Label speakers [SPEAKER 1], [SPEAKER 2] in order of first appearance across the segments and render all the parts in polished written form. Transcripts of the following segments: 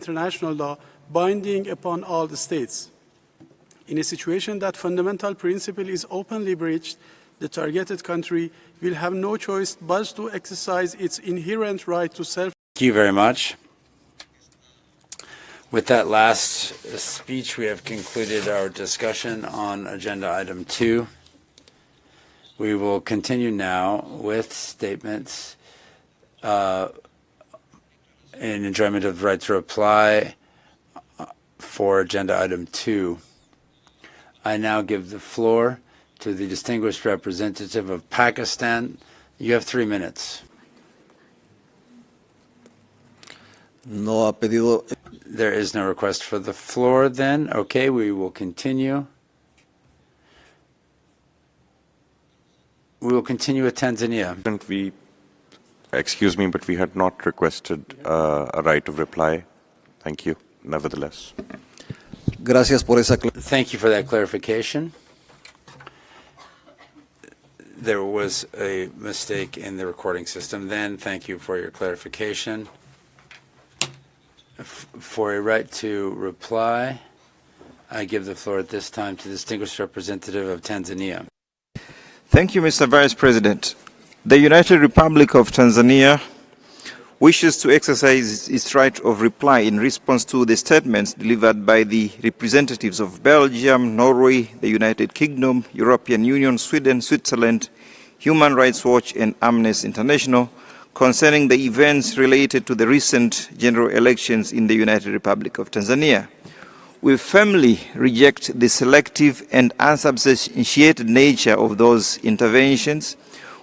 [SPEAKER 1] international law binding upon all the states. In a situation that fundamental principle is openly breached, the targeted country will have no choice but to exercise its inherent right to self.
[SPEAKER 2] Thank you very much. With that last speech, we have concluded our discussion on agenda item 2. We will continue now with statements in enjoyment of the right to reply for agenda item 2. I now give the floor to the distinguished representative of Pakistan. You have 3 minutes.
[SPEAKER 3] No ha pedido.
[SPEAKER 2] There is no request for the floor then. Okay, we will continue. We will continue with Tanzania.
[SPEAKER 4] Excuse me, but we had not requested a right of reply. Thank you, nevertheless.
[SPEAKER 3] Gracias por esa.
[SPEAKER 2] Thank you for that clarification. There was a mistake in the recording system then. Thank you for your clarification. For a right to reply, I give the floor at this time to the distinguished representative of Tanzania.
[SPEAKER 5] Thank you, Mr. Vice President. The United Republic of Tanzania wishes to exercise its right of reply in response to the statements delivered by the representatives of Belgium, Norway, the United Kingdom, European Union, Sweden, Switzerland, Human Rights Watch, and Amnesty International concerning the events related to the recent general elections in the United Republic of Tanzania. We firmly reject the selective and unsubstantiated nature of those interventions,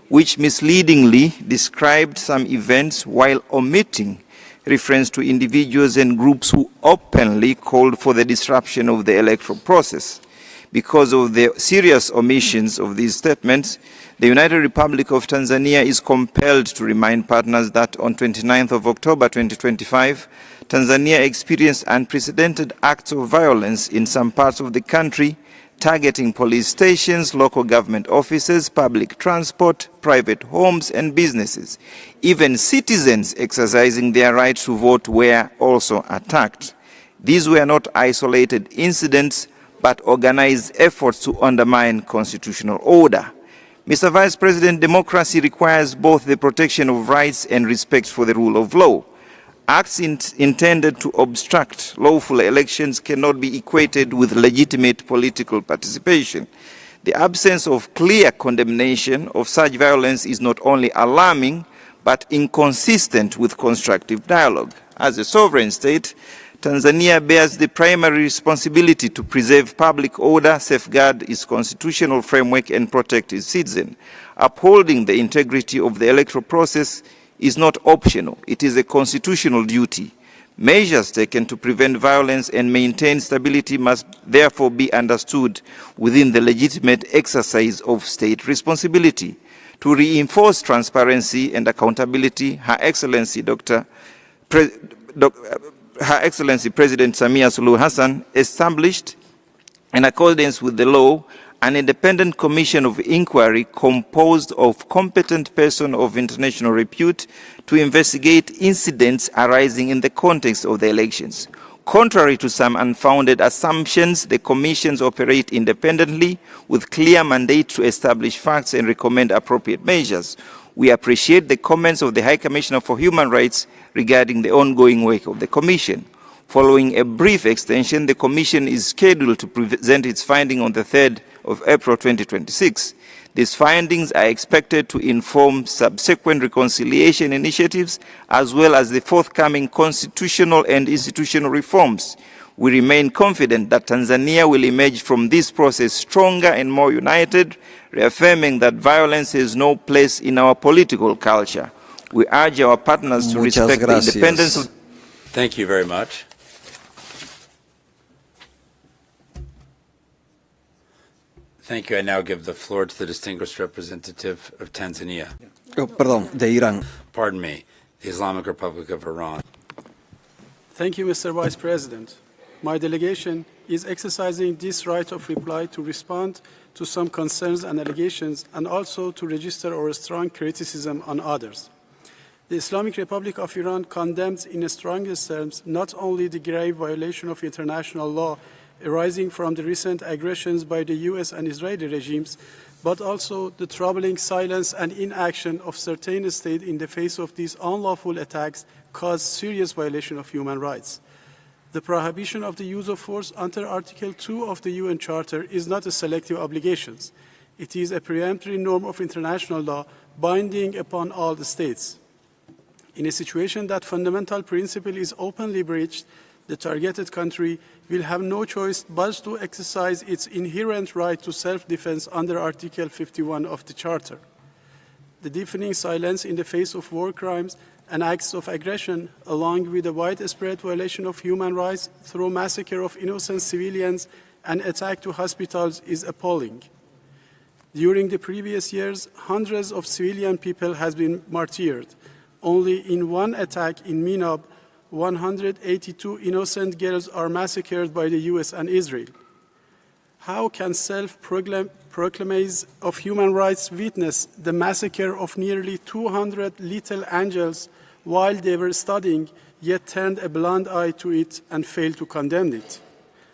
[SPEAKER 5] which misleadingly described some events while omitting reference to individuals and groups who openly called for the disruption of the electoral process. Because of the serious omissions of these statements, the United Republic of Tanzania is compelled to remind partners that on 29th of October 2025, Tanzania experienced unprecedented acts of violence in some parts of the country, targeting police stations, local government offices, public transport, private homes, and businesses. Even citizens exercising their right to vote were also attacked. These were not isolated incidents, but organized efforts to undermine constitutional order. Mr. Vice President, democracy requires both the protection of rights and respect for the rule of law. Acts intended to obstruct lawful elections cannot be equated with legitimate political participation. The absence of clear condemnation of such violence is not only alarming, but inconsistent with constructive dialogue. As a sovereign state, Tanzania bears the primary responsibility to preserve public order, safeguard its constitutional framework, and protect its citizens. Upholding the integrity of the electoral process is not optional. It is a constitutional duty. Measures taken to prevent violence and maintain stability must therefore be understood within the legitimate exercise of state responsibility. To reinforce transparency and accountability, Her Excellency Her Excellency President Samia Suluhu Hassan established, in accordance with the law, an independent commission of inquiry composed of competent persons of international repute to investigate incidents arising in the context of the elections. Contrary to some unfounded assumptions, the commissions operate independently with clear mandate to establish facts and recommend appropriate measures. We appreciate the comments of the High Commissioner for Human Rights regarding the ongoing work of the Commission. Following a brief extension, the Commission is scheduled to present its findings on the 3rd of April 2026. These findings are expected to inform subsequent reconciliation initiatives as well as the forthcoming constitutional and institutional reforms. We remain confident that Tanzania will emerge from this process stronger and more united, reaffirming that violence has no place in our political culture. We urge our partners to respect the independence of...
[SPEAKER 2] Thank you very much. Thank you. I now give the floor to the distinguished representative of Tanzania.
[SPEAKER 3] Perdón, de Irán.
[SPEAKER 2] Pardon me, the Islamic Republic of Iran.
[SPEAKER 1] Thank you, Mr. Vice President. My delegation is exercising this right of reply to respond to some concerns and allegations and also to register our strong criticism on others. The Islamic Republic of Iran condemns in the strongest terms not only the grave violation of international law arising from the recent aggressions by the US and Israeli regimes, but also the troubling silence and inaction of certain states in the face of these unlawful attacks cause serious violation of human rights. The prohibition of the use of force under Article 2 of the UN Charter is not a selective obligation. It is a preemptory norm of international law binding upon all the states. In a situation that fundamental principle is openly breached, the targeted country will have no choice but to exercise its inherent right to self-defense under Article 51 of the Charter. The deafening silence in the face of war crimes and acts of aggression, along with the widespread violation of human rights through massacre of innocent civilians and attack to hospitals, is appalling. During the previous years, hundreds of civilian people have been martyred. Only in one attack in Minab, 182 innocent girls are massacred by the US and Israel. How can self-proclaimers of human rights witness the massacre of nearly 200 little angels while they were studying, yet turned a blind eye to it and failed to condemn it?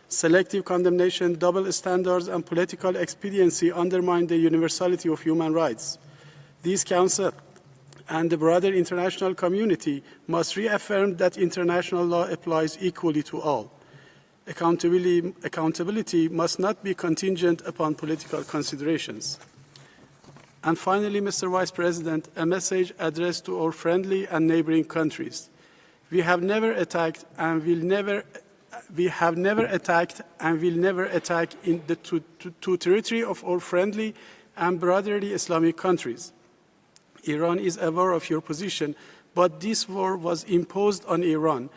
[SPEAKER 1] Selective condemnation, double standards, and political expediency undermine the universality of human rights. This Council and the broader international community must reaffirm that international law applies equally to all. Accountability must not be contingent upon political considerations. And finally, Mr. Vice President, a message addressed to our friendly and neighboring countries. We have never attacked and will never attack in the territory of our friendly and brotherly Islamic countries. Iran is aware of your position, but this war was imposed on Iran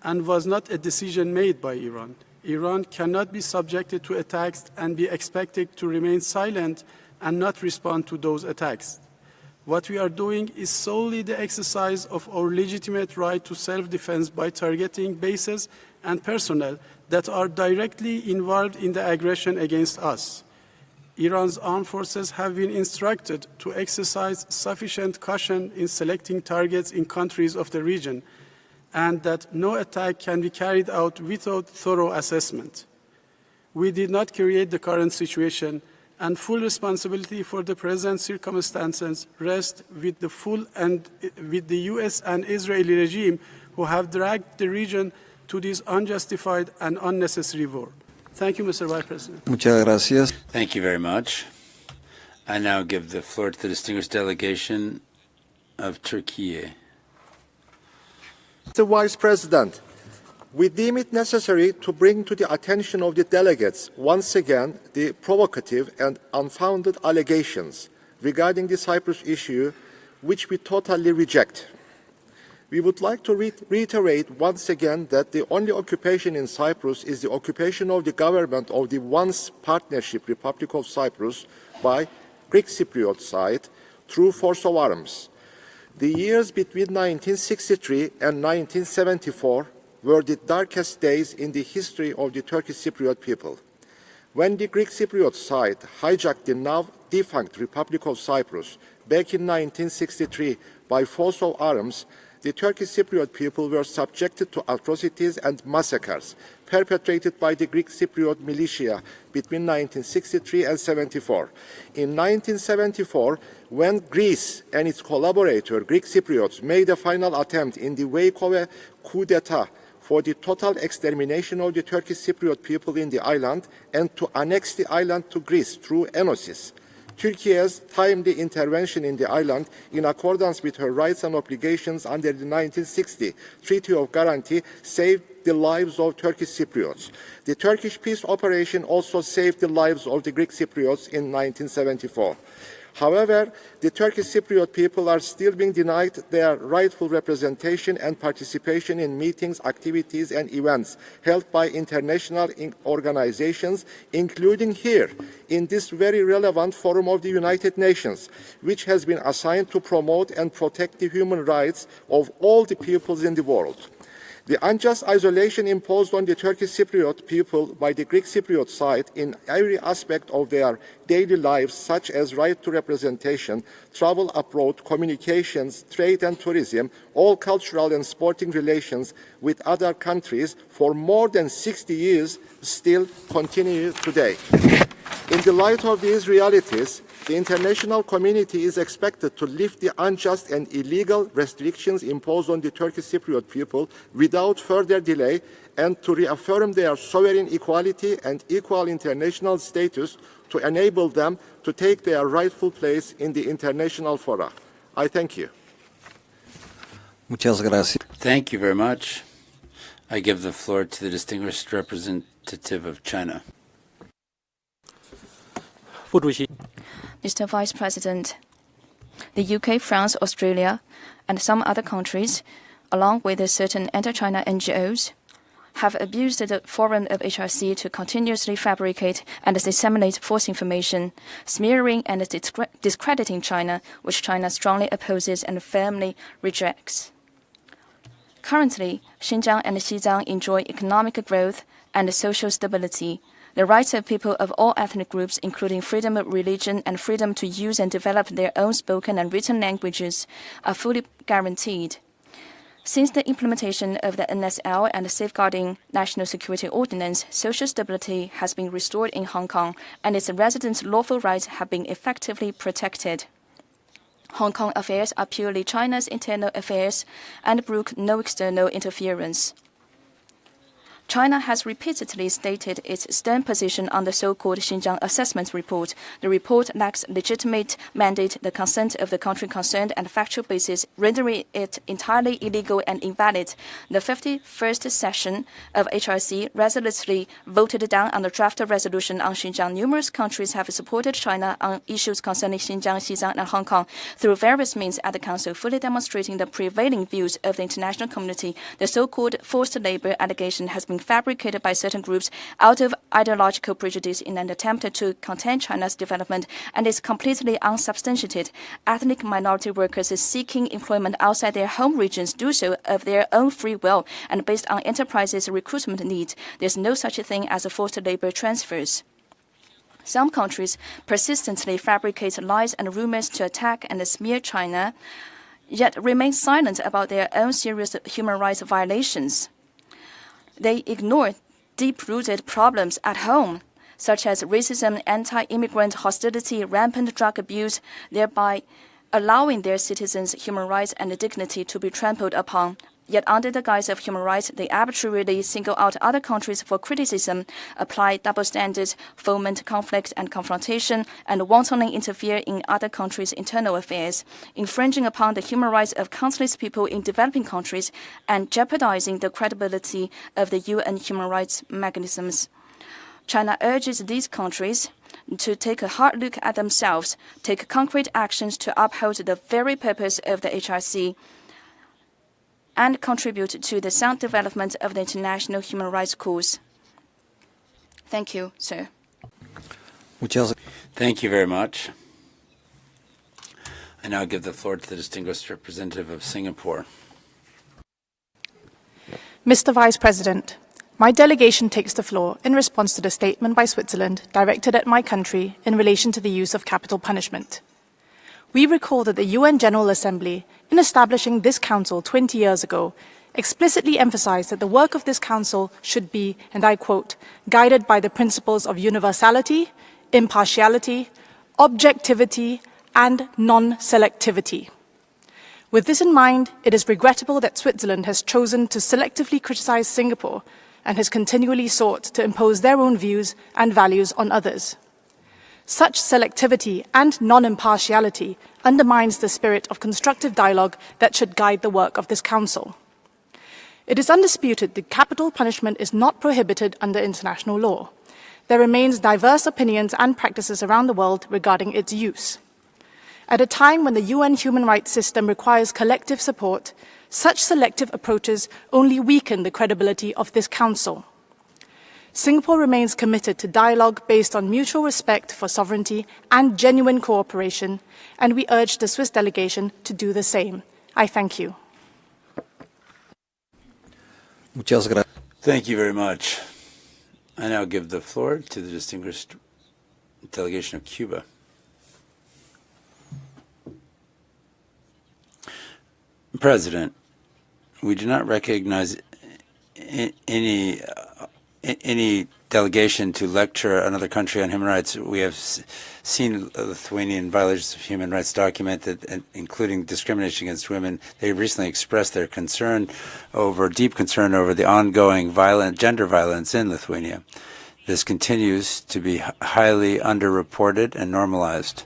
[SPEAKER 1] and was not a decision made by Iran. Iran cannot be subjected to attacks and be expected to remain silent and not respond to those attacks. What we are doing is solely the exercise of our legitimate right to self-defense by targeting bases and personnel that are directly involved in the aggression against us. Iran's armed forces have been instructed to exercise sufficient caution in selecting targets in countries of the region, and that no attack can be carried out without thorough assessment. We did not create the current situation, and full responsibility for the present circumstances rests with the US and Israeli regime, who have dragged the region to this unjustified and unnecessary war. Thank you, Mr. Vice President.
[SPEAKER 3] Muchas gracias.
[SPEAKER 2] Thank you very much. I now give the floor to the distinguished delegation of Turkey.
[SPEAKER 6] Mr. Vice President, we deem it necessary to bring to the attention of the delegates once again the provocative and unfounded allegations regarding the Cyprus issue, which we totally reject. We would like to reiterate once again that the only occupation in Cyprus is the occupation of the government of the once partnership Republic of Cyprus by Greek Cypriot side through force of arms. The years between 1963 and 1974 were the darkest days in the history of the Turkish Cypriot people. When the Greek Cypriot side hijacked the now defunct Republic of Cyprus back in 1963 by force of arms, the Turkish Cypriot people were subjected to atrocities and massacres perpetrated by the Greek Cypriot militia between 1963 and 74. In 1974, when Greece and its collaborator, Greek Cypriots, made a final attempt in the wake of a coup d'etat for the total extermination of the Turkish Cypriot people in the island and to annex the island to Greece through enosis, Turkey's timely intervention in the island, in accordance with her rights and obligations under the 1960 Treaty of Guarantee, saved the lives of Turkish Cypriots. The Turkish peace operation also saved the lives of the Greek Cypriots in 1974. However, the Turkish Cypriot people are still being denied their rightful representation and participation in meetings, activities, and events held by international organizations, including here, in this very relevant forum of the United Nations, which has been assigned to promote and protect the human rights of all the peoples in the world. The unjust isolation imposed on the Turkish Cypriot people by the Greek Cypriot side in every aspect of their daily lives, such as right to representation, travel abroad, communications, trade and tourism, all cultural and sporting relations with other countries for more than 60 years, still continue today. In the light of these realities, the international community is expected to lift the unjust and illegal restrictions imposed on the Turkish Cypriot people without further delay and to reaffirm their sovereign equality and equal international status to enable them to take their rightful place in the international fora. I thank you.
[SPEAKER 3] Muchas gracias.
[SPEAKER 2] Thank you very much. I give the floor to the distinguished representative of China.
[SPEAKER 7] Mr. Vice President, the UK, France, Australia, and some other countries, along with certain anti-China NGOs, have abused the forum of HRC to continuously fabricate and disseminate false information, smearing and discrediting China, which China strongly opposes and firmly rejects. Currently, Xinjiang and Xizang enjoy economic growth and social stability. The rights of people of all ethnic groups, including freedom of religion and freedom to use and develop their own spoken and written languages, are fully guaranteed. Since the implementation of the NSL and the Safeguarding National Security Ordinance, social stability has been restored in Hong Kong, and its residents' lawful rights have been effectively protected. Hong Kong affairs are purely China's internal affairs and brook no external interference. China has repeatedly stated its stern position on the so-called Xinjiang Assessment Report. The report lacks legitimate mandate, the consent of the country concerned, and factual basis, rendering it entirely illegal and invalid. The 51st session of HRC resolutely voted down on the draft resolution on Xinjiang. Numerous countries have supported China on issues concerning Xinjiang, Xizang, and Hong Kong through various means at the Council, fully demonstrating the prevailing views of the international community. The so-called forced labor allegation has been fabricated by certain groups out of ideological prejudice in an attempt to contain China's development and is completely unsubstantiated. Ethnic minority workers seeking employment outside their home regions do so of their own free will and based on enterprises' recruitment needs. There's no such thing as forced labor transfers. Some countries persistently fabricate lies and rumors to attack and smear China, yet remain silent about their own serious human rights violations. They ignore deep-rooted problems at home, such as racism, anti-immigrant hostility, rampant drug abuse, thereby allowing their citizens' human rights and dignity to be trampled upon. Yet under the guise of human rights, they arbitrarily single out other countries for criticism, apply double standards, foment conflict and confrontation, and wantonly interfere in other countries' internal affairs, infringing upon the human rights of countless people in developing countries and jeopardizing the credibility of the UN human rights mechanisms. China urges these countries to take a hard look at themselves, take concrete actions to uphold the very purpose of the HRC, and contribute to the sound development of the international human rights cause. Thank you, sir.
[SPEAKER 2] Thank you very much. I now give the floor to the distinguished representative of Singapore.
[SPEAKER 8] Mr. Vice President, my delegation takes the floor in response to the statement by Switzerland directed at my country in relation to the use of capital punishment. We recall that the UN General Assembly, in establishing this council 20 years ago, explicitly emphasized that the work of this council should be, and I quote, guided by the principles of universality, impartiality, objectivity, and non-selectivity. With this in mind, it is regrettable that Switzerland has chosen to selectively criticize Singapore and has continually sought to impose their own views and values on others. Such selectivity and non-impartiality undermines the spirit of constructive dialogue that should guide the work of this Council. It is undisputed that capital punishment is not prohibited under international law. There remains diverse opinions and practices around the world regarding its use. At a time when the UN human rights system requires collective support, such selective approaches only weaken the credibility of this Council. Singapore remains committed to dialogue based on mutual respect for sovereignty and genuine cooperation, and we urge the Swiss delegation to do the same. I thank you.
[SPEAKER 3] Muchas gracias.
[SPEAKER 2] Thank you very much. I now give the floor to the distinguished delegation of Cuba. President, we do not recognize any delegation to lecture another country on human rights. We have seen Lithuanian violations of human rights documented, including discrimination against women. They recently expressed their deep concern over the ongoing gender violence in Lithuania. This continues to be highly underreported and normalized.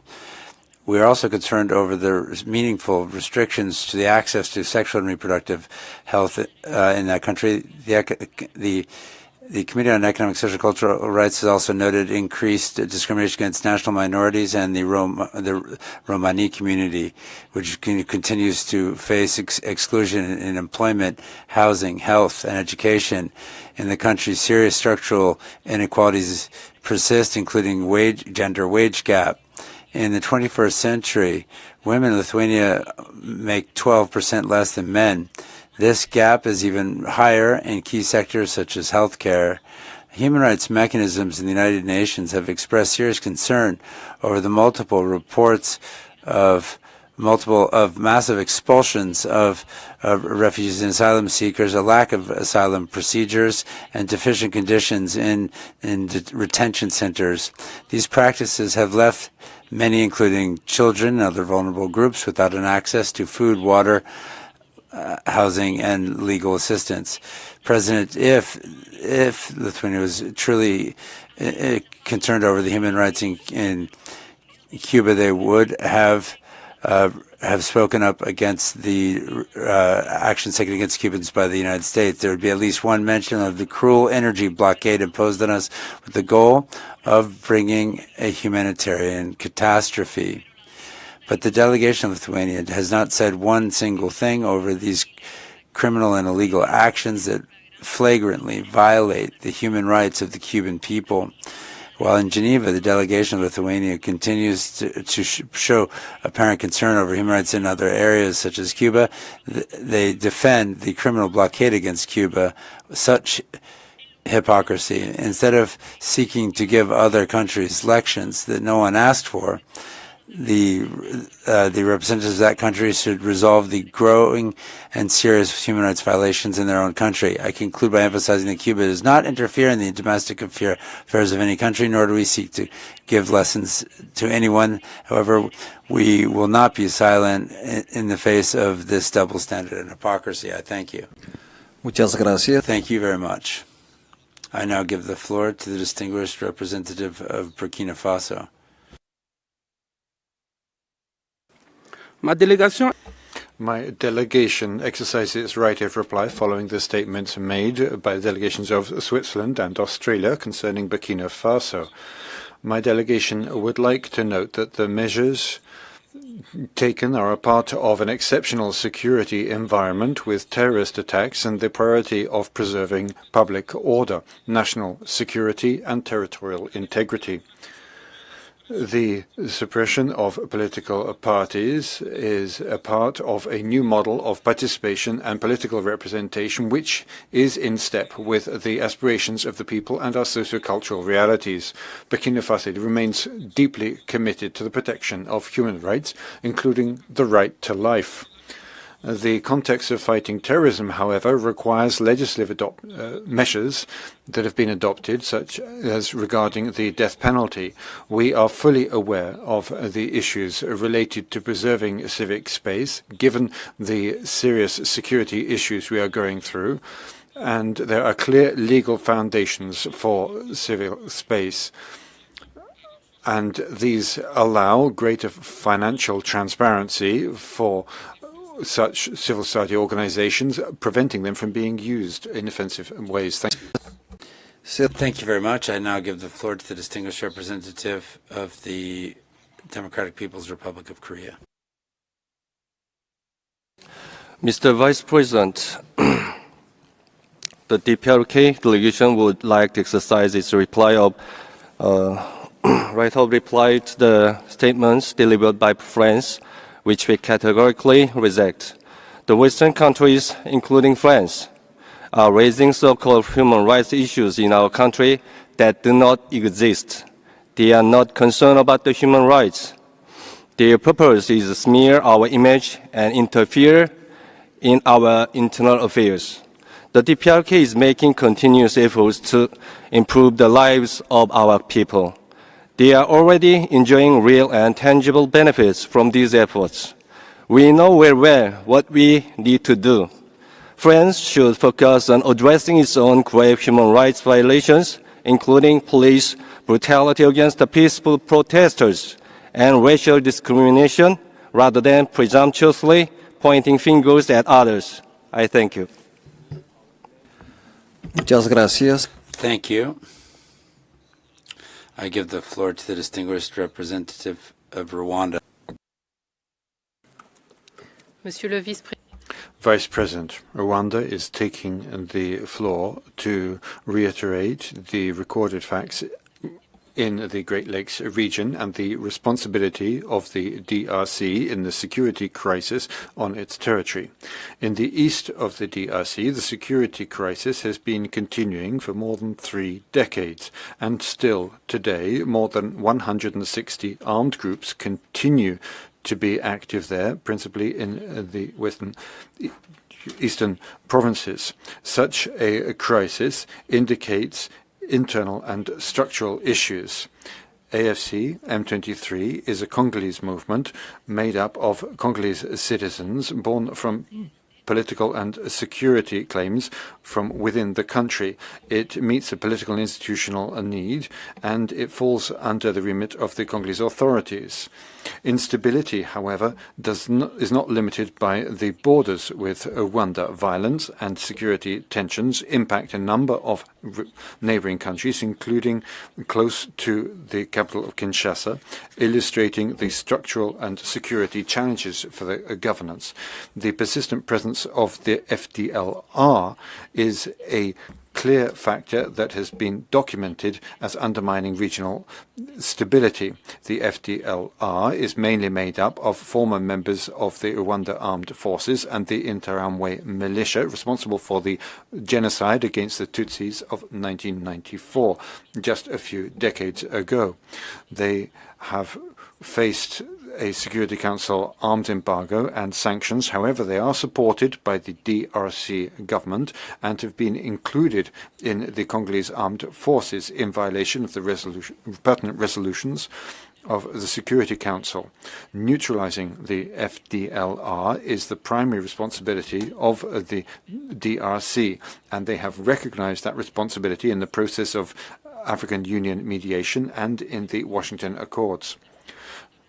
[SPEAKER 2] We are also concerned over the meaningful restrictions to the access to sexual and reproductive health in that country. The Committee on Economic, Social, and Cultural Rights has also noted increased discrimination against national minorities and the Romani community, which continues to face exclusion in employment, housing, health, and education. In the country, serious structural inequalities persist, including gender wage gap. In the 21st century, women in Lithuania make 12% less than men. This gap is even higher in key sectors such as healthcare. Human rights mechanisms in the United Nations have expressed serious concern over the multiple reports of massive expulsions of refugees and asylum seekers, a lack of asylum procedures, and deficient conditions in retention centers. These practices have left many, including children and other vulnerable groups, without an access to food, water, housing, and legal assistance. President, if Lithuania was truly concerned over the human rights in Cuba, they would have spoken up against the actions taken against Cubans by the United States. There would be at least one mention of the cruel energy blockade imposed on us with the goal of bringing a humanitarian catastrophe. But the delegation of Lithuania has not said one single thing over these criminal and illegal actions that flagrantly violate the human rights of the Cuban people. While in Geneva, the delegation of Lithuania continues to show apparent concern over human rights in other areas such as Cuba, they defend the criminal blockade against Cuba. Such hypocrisy. Instead of seeking to give other countries lections that no one asked for, the representatives of that country should resolve the growing and serious human rights violations in their own country. I conclude by emphasizing that Cuba does not interfere in the domestic affairs of any country, nor do we seek to give lessons to anyone. However, we will not be silent in the face of this double standard and hypocrisy. I thank you.
[SPEAKER 3] Muchas gracias.
[SPEAKER 2] Thank you very much. I now give the floor to the distinguished representative of Burkina Faso.
[SPEAKER 9] My delegation exercises its right of reply following the statements made by the delegations of Switzerland and Australia concerning Burkina Faso. My delegation would like to note that the measures taken are a part of an exceptional security environment with terrorist attacks and the priority of preserving public order, national security and territorial integrity. The suppression of political parties is a part of a new model of participation and political representation which is in step with the aspirations of the people and our socio-cultural realities. Burkina Faso remains deeply committed to the protection of human rights, including the right to life. The context of fighting terrorism, however, requires legislative measures that have been adopted, such as regarding the death penalty. We are fully aware of the issues related to preserving civic space, given the serious security issues we are going through, and there are clear legal foundations for civil space. And these allow greater financial transparency for such civil society organizations, preventing them from being used in offensive ways. Thank you.
[SPEAKER 2] Thank you very much. I now give the floor to the distinguished representative of the Democratic People's Republic of Korea.
[SPEAKER 10] Mr. Vice President, the DPRK delegation would like to exercise its right of reply to the statements delivered by France, which we categorically reject. The Western countries, including France, are raising so-called human rights issues in our country that do not exist. They are not concerned about the human rights. Their purpose is to smear our image and interfere in our internal affairs. The DPRK is making continuous efforts to improve the lives of our people. They are already enjoying real and tangible benefits from these efforts. We know very well what we need to do. France should focus on addressing its own grave human rights violations, including police brutality against the peaceful protesters and racial discrimination, rather than presumptuously pointing fingers at others. I thank you.
[SPEAKER 3] Muchas gracias.
[SPEAKER 2] Thank you. I give the floor to the distinguished representative of Rwanda.
[SPEAKER 11] Monsieur le Vice-Président.
[SPEAKER 9] Vice President, Rwanda is taking the floor to reiterate the recorded facts in the Great Lakes region and the responsibility of the DRC in the security crisis on its territory. In the east of the DRC, the security crisis has been continuing for more than 3 decades, and still today more than 160 armed groups continue to be active there, principally in the eastern provinces. Such a crisis indicates internal and structural issues. AFC M23 is a Congolese movement made up of Congolese citizens born from political and security claims from within the country. It meets a political and institutional need, and it falls under the remit of the Congolese authorities. Instability, however, is not limited by the borders with Rwanda. Violence and security tensions impact a number of neighboring countries, including close to the capital of Kinshasa, illustrating the structural and security challenges for the governance. The persistent presence of the FDLR is a clear factor that has been documented as undermining regional stability. The FDLR is mainly made up of former members of the Rwanda Armed Forces and the Interahamwe militia, responsible for the genocide against the Tutsis of 1994, just a few decades ago. They have faced a Security Council arms embargo and sanctions. However, they are supported by the DRC government and have been included in the Congolese armed forces in violation of the pertinent resolutions of the Security Council. Neutralizing the FDLR is the primary responsibility of the DRC, and they have recognized that responsibility in the process of African Union mediation and in the Washington Accords.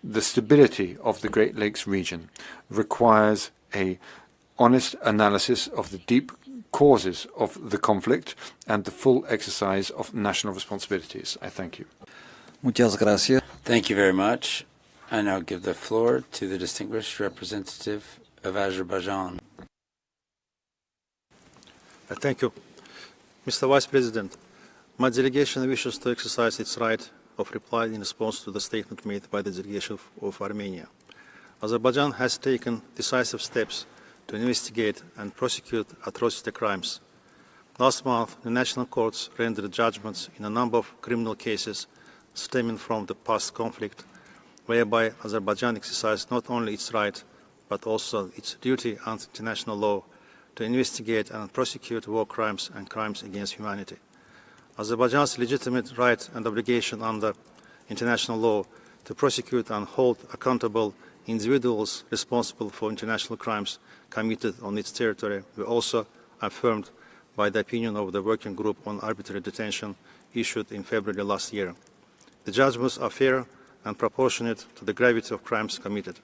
[SPEAKER 9] The stability of the Great Lakes region requires an honest analysis of the deep causes of the conflict and the full exercise of national responsibilities. I thank you.
[SPEAKER 3] Muchas gracias.
[SPEAKER 2] Thank you very much. I now give the floor to the distinguished representative of Azerbaijan.
[SPEAKER 12] Thank you. Mr. Vice President, my delegation wishes to exercise its right of reply in response to the statement made by the delegation of Armenia. Azerbaijan has taken decisive steps to investigate and prosecute atrocity crimes. Last month, the national courts rendered judgments in a number of criminal cases stemming from the past conflict, whereby Azerbaijan exercised not only its right, but also its duty under international law to investigate and prosecute war crimes and crimes against humanity. Azerbaijan's legitimate right and obligation under international law to prosecute and hold accountable individuals responsible for international crimes committed on its territory were also affirmed by the opinion of the Working Group on Arbitrary Detention issued in February last year. The judgments are fair and proportionate to the gravity of crimes committed.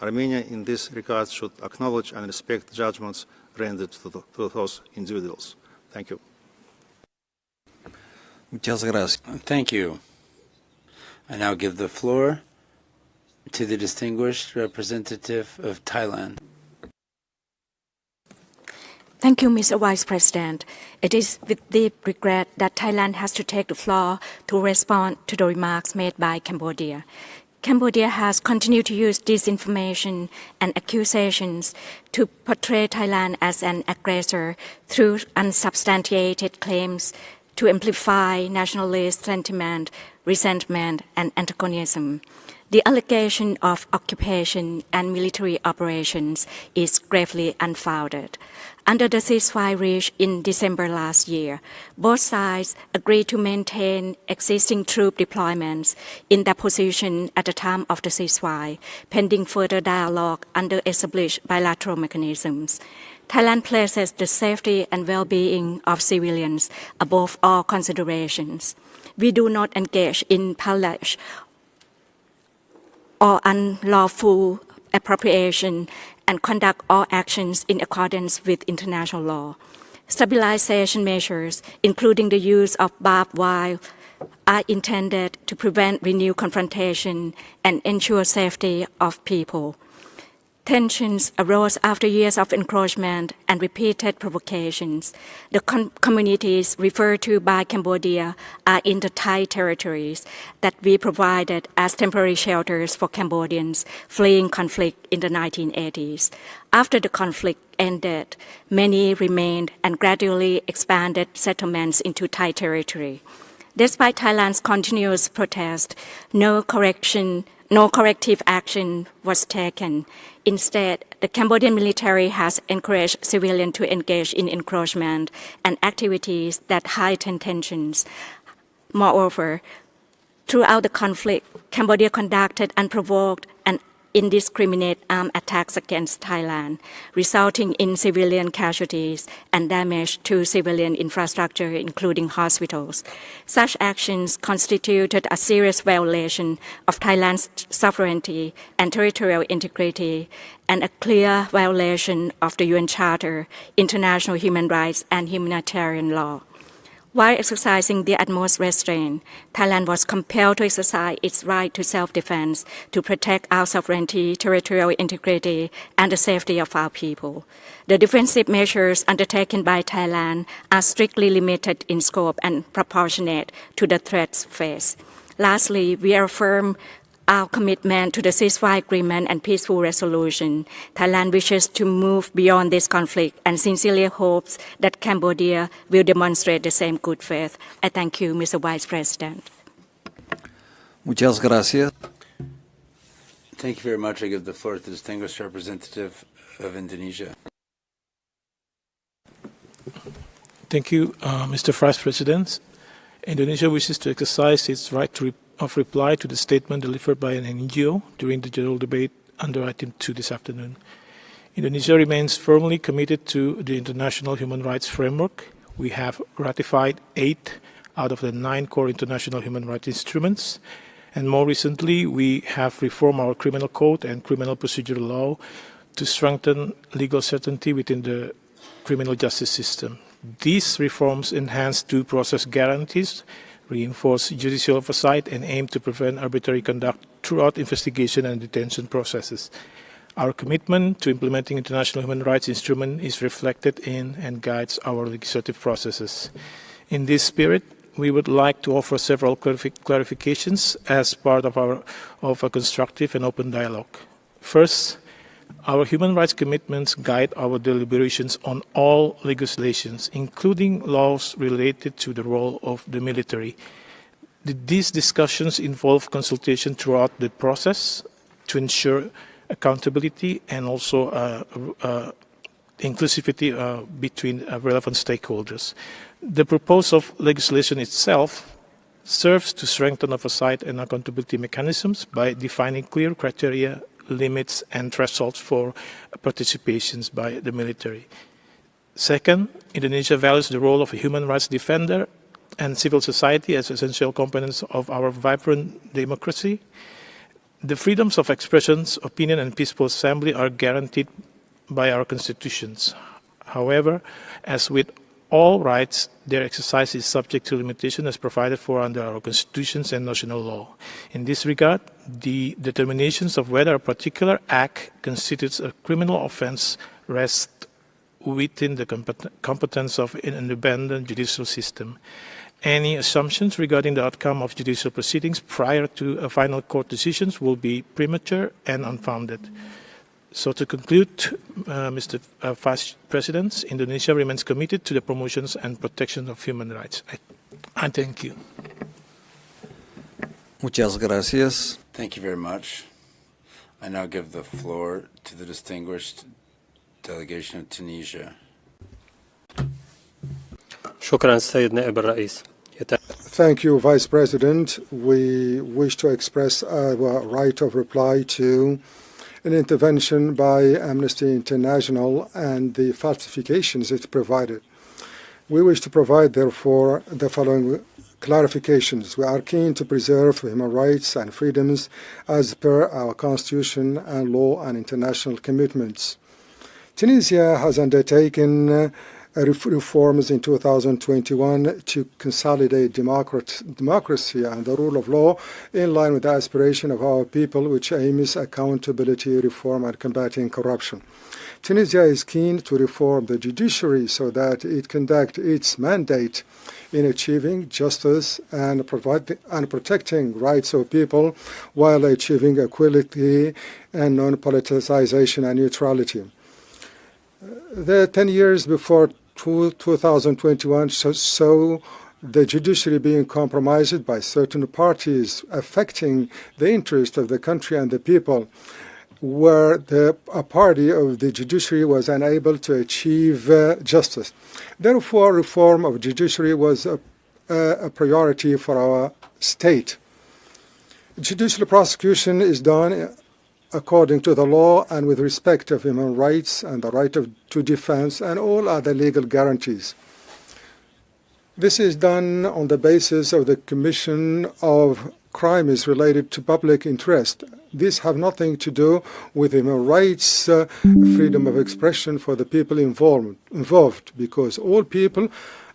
[SPEAKER 12] Armenia in this regard should acknowledge and respect judgments rendered to those individuals. Thank you.
[SPEAKER 3] Muchas gracias.
[SPEAKER 2] Thank you. I now give the floor to the distinguished representative of Thailand.
[SPEAKER 13] Thank you, Mr. Vice President. It is with deep regret that Thailand has to take the floor to respond to the remarks made by Cambodia. Cambodia has continued to use disinformation and accusations to portray Thailand as an aggressor through unsubstantiated claims to amplify nationalist sentiment, resentment, and antagonism. The allegation of occupation and military operations is gravely unfounded. Under the ceasefire reached in December last year, both sides agreed to maintain existing troop deployments in their position at the time of the ceasefire, pending further dialogue under established bilateral mechanisms. Thailand places the safety and well-being of civilians above all considerations. We do not engage in pillage or unlawful appropriation and conduct all actions in accordance with international law. Stabilization measures, including the use of barbed wire, are intended to prevent renewed confrontation and ensure safety of people. Tensions arose after years of encroachment and repeated provocations. The communities referred to by Cambodia are in the Thai territories that we provided as temporary shelters for Cambodians fleeing conflict in the 1980s. After the conflict ended, many remained and gradually expanded settlements into Thai territory. Despite Thailand's continuous protest, no corrective action was taken. Instead, the Cambodian military has encouraged civilians to engage in encroachment and activities that heighten tensions. Moreover, throughout the conflict, Cambodia conducted unprovoked and indiscriminate armed attacks against Thailand, resulting in civilian casualties and damage to civilian infrastructure, including hospitals. Such actions constituted a serious violation of Thailand's sovereignty and territorial integrity and a clear violation of the UN Charter, international human rights, and humanitarian law. While exercising the utmost restraint, Thailand was compelled to exercise its right to self-defense to protect our sovereignty, territorial integrity, and the safety of our people. The defensive measures undertaken by Thailand are strictly limited in scope and proportionate to the threats faced. Lastly, we affirm our commitment to the ceasefire agreement and peaceful resolution. Thailand wishes to move beyond this conflict and sincerely hopes that Cambodia will demonstrate the same good faith. I thank you, Mr. Vice President.
[SPEAKER 3] Muchas gracias.
[SPEAKER 2] Thank you very much. I give the floor to the distinguished representative of Indonesia.
[SPEAKER 14] Thank you, Mr. Vice President. Indonesia wishes to exercise its right of reply to the statement delivered by an NGO during the general debate under item 2 this afternoon. Indonesia remains firmly committed to the international human rights framework. We have ratified 8 out of the 9 core international human rights instruments, and more recently we have reformed our criminal code and criminal procedural law to strengthen legal certainty within the criminal justice system. These reforms enhance due process guarantees, reinforce judicial oversight, and aim to prevent arbitrary conduct throughout investigation and detention processes. Our commitment to implementing international human rights instruments is reflected in and guides our legislative processes. In this spirit, we would like to offer several clarifications as part of a constructive and open dialogue. First, our human rights commitments guide our deliberations on all legislations, including laws related to the role of the military. These discussions involve consultation throughout the process to ensure accountability and also inclusivity between relevant stakeholders. The proposal of legislation itself serves to strengthen oversight and accountability mechanisms by defining clear criteria, limits, and thresholds for participations by the military. Second, Indonesia values the role of a human rights defender and civil society as essential components of our vibrant democracy. The freedoms of expression, opinion, and peaceful assembly are guaranteed by our constitutions. However, as with all rights, their exercise is subject to limitation as provided for under our constitutions and national law. In this regard, the determinations of whether a particular act constitutes a criminal offense rest within the competence of an independent judicial system. Any assumptions regarding the outcome of judicial proceedings prior to a final court decisions will be premature and unfounded. So to conclude, Mr. Vice President, Indonesia remains committed to the promotions and protection of human rights. I thank you.
[SPEAKER 3] Muchas gracias.
[SPEAKER 2] Thank you very much. I now give the floor to the distinguished delegation of Tunisia.
[SPEAKER 15] Thank you, Vice President. We wish to express our right of reply to an intervention by Amnesty International and the falsifications it provided. We wish to provide, therefore, the following clarifications. We are keen to preserve human rights and freedoms as per our constitution and law and international commitments. Tunisia has undertaken reforms in 2021 to consolidate democracy and the rule of law in line with the aspiration of our people, which aims accountability, reform, and combating corruption. Tunisia is keen to reform the judiciary so that it conduct its mandate in achieving justice and protecting rights of people while achieving equality and non-politicization and neutrality. The 10 years before 2021 saw the judiciary being compromised by certain parties affecting the interest of the country and the people, where a party of the judiciary was unable to achieve justice. Therefore, reform of judiciary was a priority for our state. Judicial prosecution is done according to the law and with respect of human rights and the right to defense and all other legal guarantees. This is done on the basis of the commission of crimes related to public interest. These have nothing to do with human rights, freedom of expression for the people involved, because all people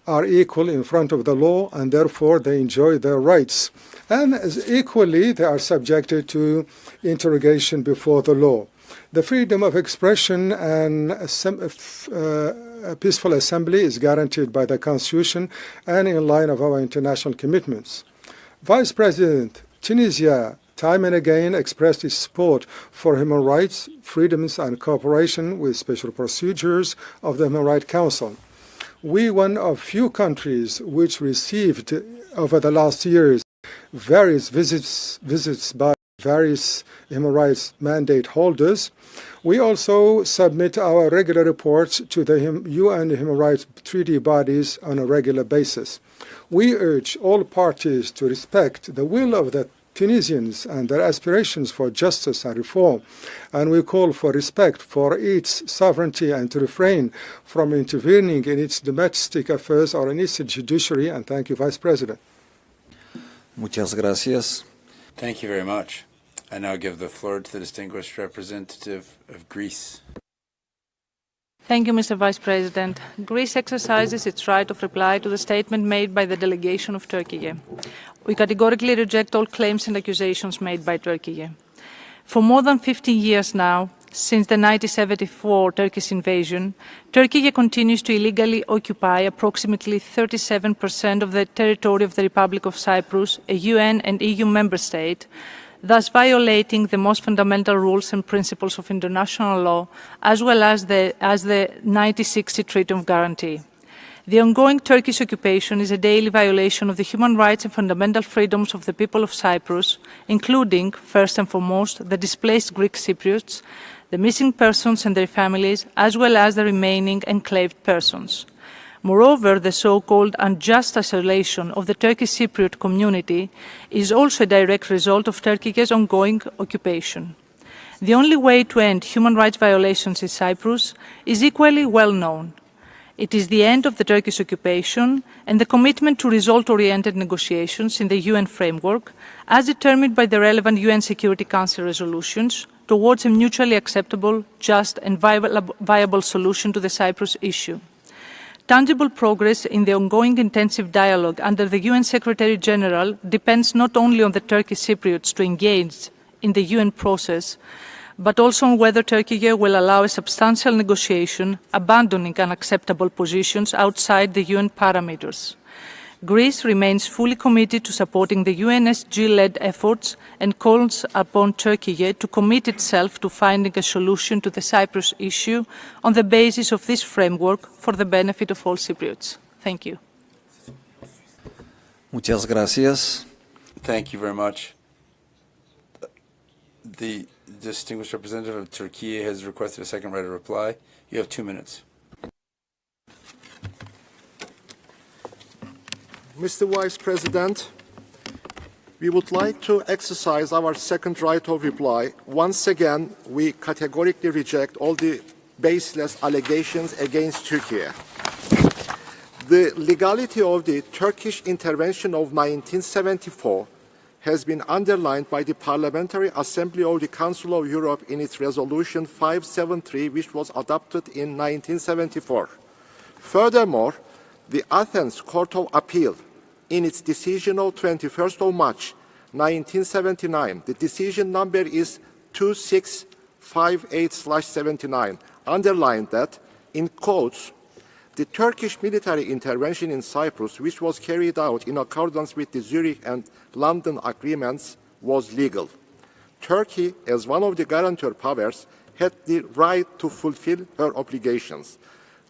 [SPEAKER 15] are equal in front of the law and therefore they enjoy their rights. And as equally, they are subjected to interrogation before the law. The freedom of expression and peaceful assembly is guaranteed by the Constitution and in line of our international commitments. Vice President, Tunisia time and again expressed its support for human rights, freedoms, and cooperation with special procedures of the Human Rights Council. We one of few countries which received over the last years various visits by various human rights mandate holders. We also submit our regular reports to the UN Human Rights Treaty bodies on a regular basis. We urge all parties to respect the will of the Tunisians and their aspirations for justice and reform, and we call for respect for its sovereignty and to refrain from intervening in its domestic affairs or in its judiciary. And thank you, Vice President.
[SPEAKER 3] Muchas gracias.
[SPEAKER 2] Thank you very much. I now give the floor to the distinguished representative of Greece.
[SPEAKER 11] Thank you, Mr. Vice President. Greece exercises its right of reply to the statement made by the delegation of Turkey. We categorically reject all claims and accusations made by Turkey. For more than 15 years now, since the 1974 Turkish invasion, Turkey continues to illegally occupy approximately 37% of the territory of the Republic of Cyprus, a UN and EU member state, thus violating the most fundamental rules and principles of international law, as well as the 1960 Treaty of Guarantee. The ongoing Turkish occupation is a daily violation of the human rights and fundamental freedoms of the people of Cyprus, including, first and foremost, the displaced Greek Cypriots, the missing persons and their families, as well as the remaining enclaved persons. Moreover, the so-called unjust isolation of the Turkish Cypriot community is also a direct result of Turkey's ongoing occupation. The only way to end human rights violations in Cyprus is equally well known. It is the end of the Turkish occupation and the commitment to result-oriented negotiations in the UN framework, as determined by the relevant UN Security Council resolutions, towards a mutually acceptable, just and viable solution to the Cyprus issue. Tangible progress in the ongoing intensive dialogue under the UN Secretary-General depends not only on the Turkish Cypriots to engage in the UN process, but also on whether Turkey will allow a substantial negotiation, abandoning unacceptable positions outside the UN parameters. Greece remains fully committed to supporting the UNSG-led efforts and calls upon Turkey to commit itself to finding a solution to the Cyprus issue on the basis of this framework for the benefit of all Cypriots. Thank you.
[SPEAKER 3] Muchas gracias.
[SPEAKER 2] Thank you very much. The distinguished representative of Turkey has requested a second right of reply. You have 2 minutes.
[SPEAKER 6] Mr. Vice President, we would like to exercise our second right of reply. Once again, we categorically reject all the baseless allegations against Turkey. The legality of the Turkish intervention of 1974 has been underlined by the Parliamentary Assembly of the Council of Europe in its resolution 573, which was adopted in 1974. Furthermore, the Athens Court of Appeal, in its decision of 21st of March 1979, the decision number is 2658/79, underlined that, in quotes, the Turkish military intervention in Cyprus, which was carried out in accordance with the Zurich and London agreements, was legal. Turkey, as one of the guarantor powers, had the right to fulfill her obligations.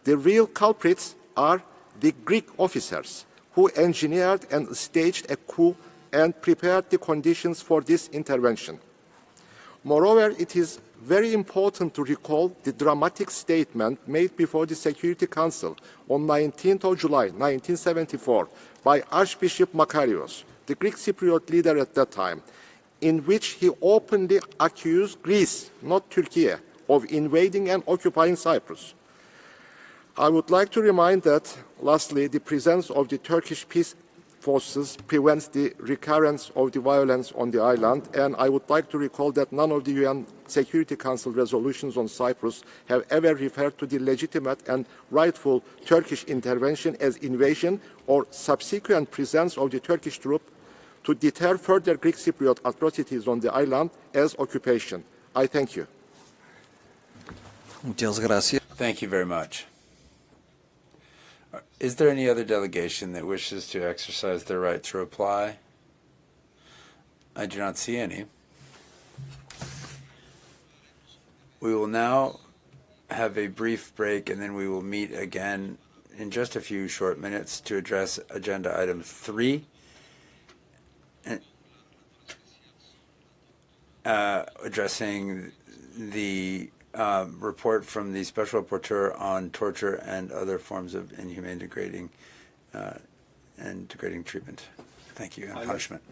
[SPEAKER 6] The real culprits are the Greek officers who engineered and staged a coup and prepared the conditions for this intervention. Moreover, it is very important to recall the dramatic statement made before the Security Council on 19th of July 1974 by Archbishop Makarios, the Greek Cypriot leader at that time, in which he openly accused Greece, not Turkey, of invading and occupying Cyprus. I would like to remind that, lastly, the presence of the Turkish peace forces prevents the recurrence of the violence on the island, and I would like to recall that none of the UN Security Council resolutions on Cyprus have ever referred to the legitimate and rightful Turkish intervention as invasion or subsequent presence of the Turkish troop to deter further Greek Cypriot atrocities on the island as occupation. I thank you.
[SPEAKER 3] Muchas gracias.
[SPEAKER 2] Thank you very much. Is there any other delegation that wishes to exercise their right to reply? I do not see any. We will now have a brief break, and then we will meet again in just a few short minutes to address agenda item 3, addressing the report from the Special Rapporteur on torture and other forms of inhumane, degrading, and degrading treatment. Thank you, and punishment.